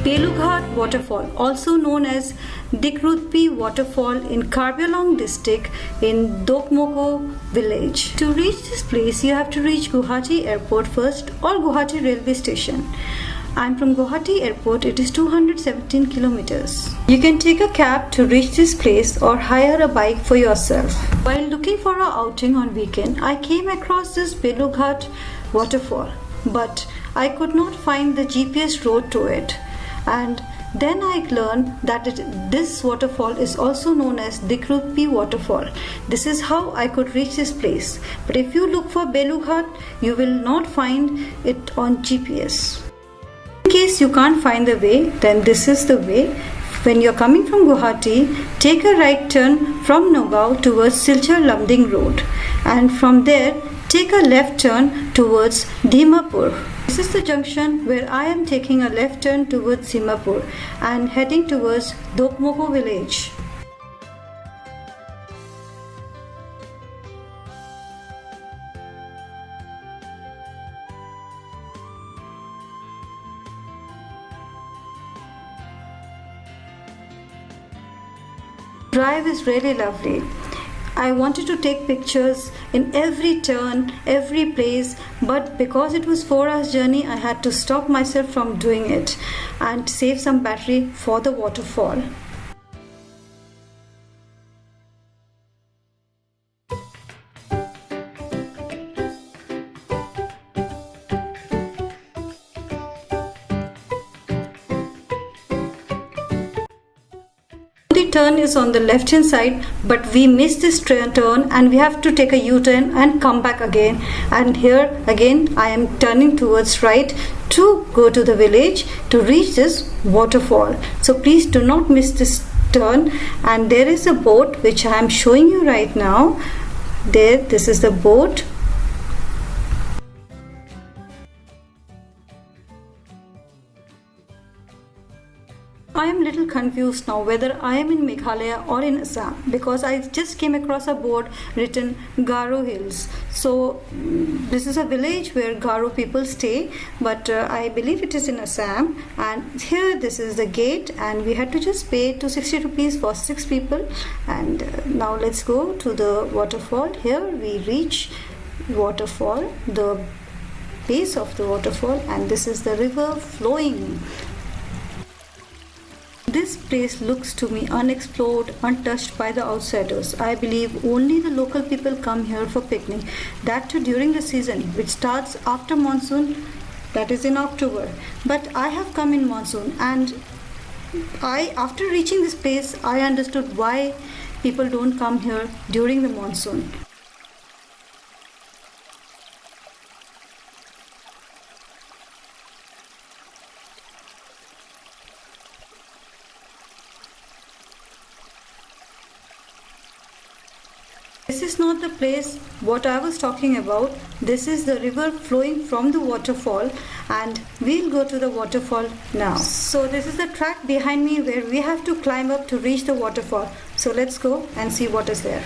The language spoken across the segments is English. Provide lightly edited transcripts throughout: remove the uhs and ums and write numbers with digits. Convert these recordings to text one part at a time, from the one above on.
Belughat Waterfall, also known as Dikrutpi Waterfall in Karbi Anglong district in Dokmoko village. To reach this place, you have to reach Guwahati Airport first or Guwahati Railway Station. And from Guwahati Airport, it is 217 kilometers. You can take a cab to reach this place or hire a bike for yourself. While looking for an outing on weekend, I came across this Belughat waterfall, but I could not find the GPS road to it. And then I learned that this waterfall is also known as Dikrutpi waterfall. This is how I could reach this place. But if you look for Belughat, you will not find it on GPS. In case you can't find the way, then this is the way. When you're coming from Guwahati, take a right turn from Nagaon towards Silchar Lamding Road, and from there take a left turn towards Dimapur. This is the junction where I am taking a left turn towards Dimapur and heading towards Dokmoko village. Drive is really lovely. I wanted to take pictures in every turn, every place, but because it was 4 hours journey, I had to stop myself from doing it and save some battery for the waterfall. The turn is on the left hand side, but we missed this turn and we have to take a U-turn and come back again. And here again I am turning towards right to go to the village to reach this waterfall. So please do not miss this turn. And there is a boat which I am showing you right now. This is the boat. I am little confused now whether I am in Meghalaya or in Assam, because I just came across a board written Garo Hills. So this is a village where Garo people stay, but I believe it is in Assam. And here this is the gate, and we had to just pay 260 rupees for 6 people. And now let's go to the waterfall. Here we reach waterfall, the base of the waterfall, and this is the river flowing. This place looks to me unexplored, untouched by the outsiders. I believe only the local people come here for picnic, that too during the season, which starts after monsoon, that is in October. But I have come in monsoon, and after reaching this place, I understood why people don't come here during the monsoon. This is not the place what I was talking about. This is the river flowing from the waterfall, and we'll go to the waterfall now. So this is the track behind me where we have to climb up to reach the waterfall. So let's go and see what is there.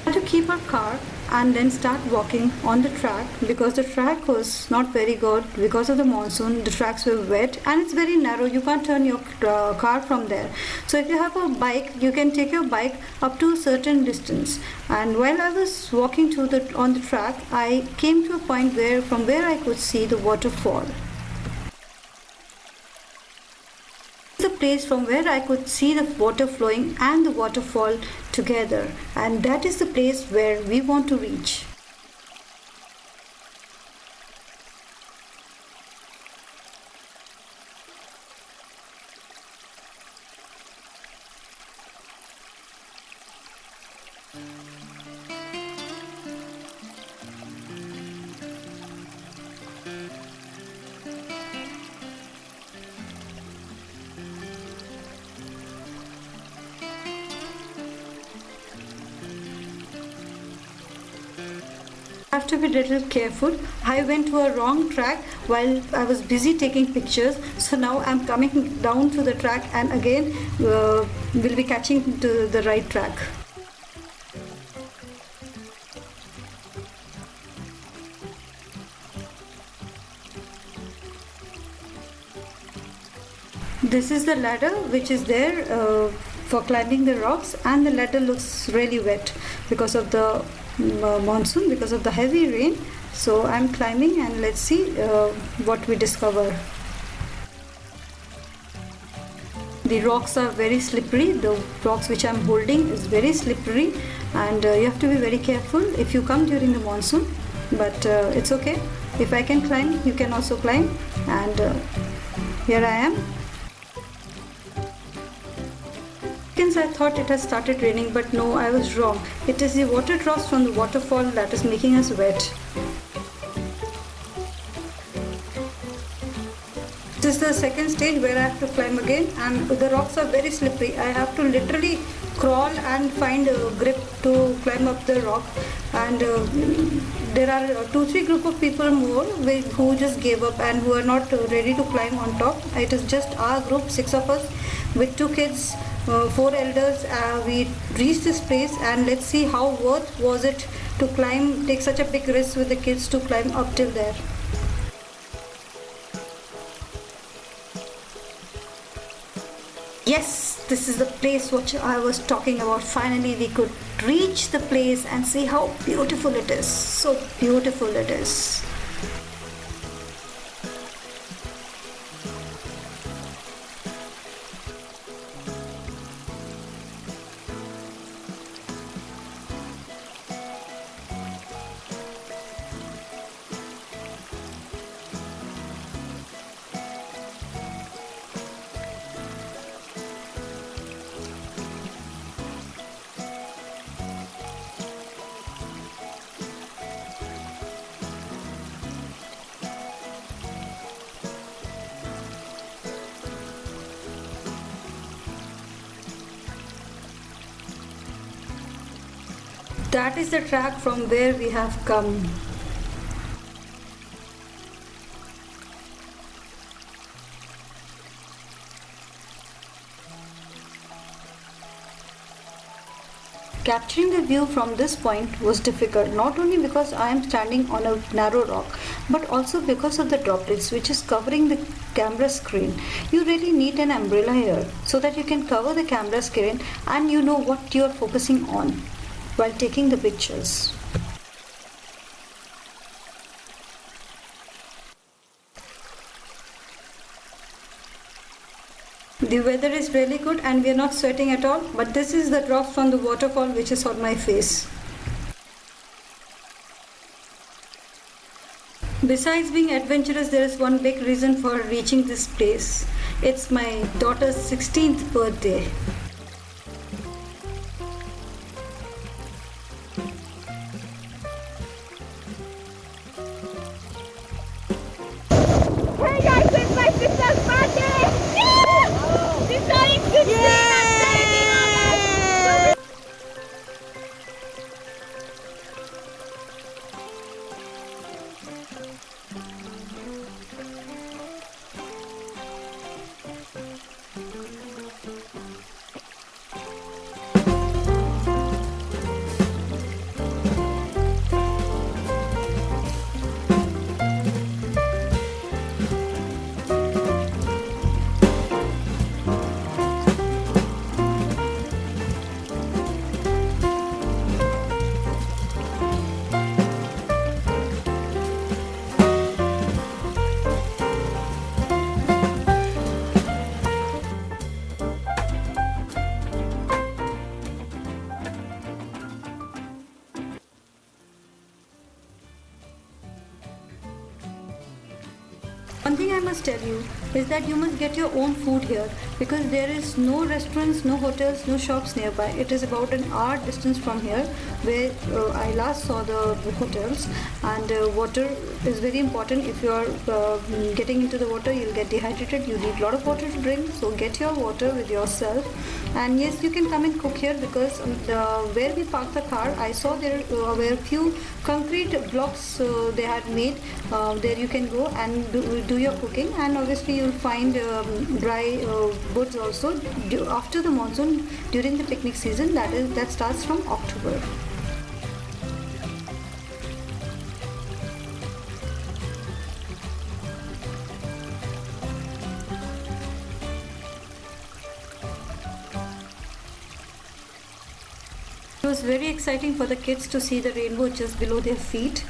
We had to keep our car and then start walking on the track because the track was not very good because of the monsoon. The tracks were wet and it's very narrow. You can't turn your car from there. So if you have a bike, you can take your bike up to a certain distance. And while I was walking on the track, I came to a point from where I could see the waterfall. The place from where I could see the water flowing and the waterfall together, and that is the place where we want to reach. I have to be a little careful. I went to a wrong track while I was busy taking pictures. So now I'm coming down to the track and again will be catching to the right track. This is the ladder which is there for climbing the rocks, and the ladder looks really wet because of the monsoon, because of the heavy rain. So I'm climbing, and let's see what we discover. The rocks are very slippery. The rocks which I'm holding is very slippery, and you have to be very careful if you come during the monsoon. But it's okay. If I can climb, you can also climb. And here I am. I thought it has started raining, but no, I was wrong. It is the water drops from the waterfall that is making us wet. This is the second stage where I have to climb again, and the rocks are very slippery. I have to literally crawl and find a grip to climb up the rock. And there are 2-3 group of people more who just gave up and who are not ready to climb on top. It is just our group, 6 of us with 2 kids, 4 elders. We reached this place, and let's see how worth was it to climb, take such a big risk with the kids to climb up till there. Yes, this is the place which I was talking about. Finally, we could reach the place and see how beautiful it is. So beautiful it is. That is the track from where we have come. Capturing the view from this point was difficult, not only because I am standing on a narrow rock, but also because of the droplets which is covering the camera screen. You really need an umbrella here so that you can cover the camera screen and you know what you are focusing on while taking the pictures. The weather is really good and we are not sweating at all, but this is the drop from the waterfall which is on my face. Besides being adventurous, there is one big reason for reaching this place. It's my daughter's 16th birthday. Hey guys, it's my sister's birthday! She's turning 16 and 17 August! One thing I must tell you is that you must get your own food here because there is no restaurants, no hotels, no shops nearby. It is about an hour distance from here where I last saw the hotels, and water is very important. If you are getting into the water, you'll get dehydrated. You need a lot of water to drink, so get your water with yourself. And yes, you can come and cook here because where we parked the car, I saw there were a few concrete blocks they had made. There you can go and do your cooking, and obviously you'll find dry woods also after the monsoon during the picnic season that starts from October. was very exciting for the kids to see the rainbow just below their feet.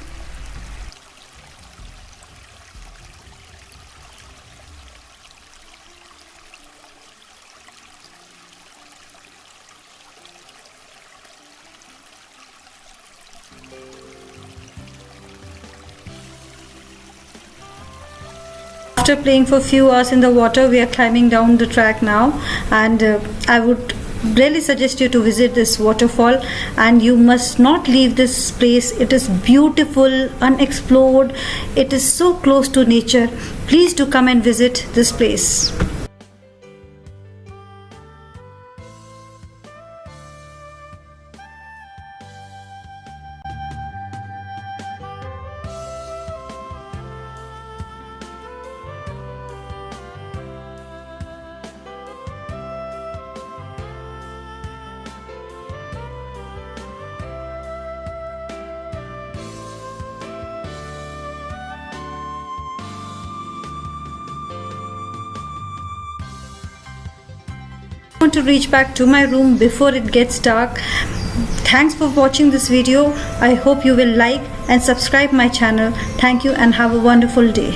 After playing for a few hours in the water, we are climbing down the track now, and I would really suggest you to visit this waterfall, and you must not leave this place. It is beautiful, unexplored, it is so close to nature. Please do come and visit this place. I want to reach back to my room before it gets dark. Thanks for watching this video. I hope you will like and subscribe my channel. Thank you and have a wonderful day.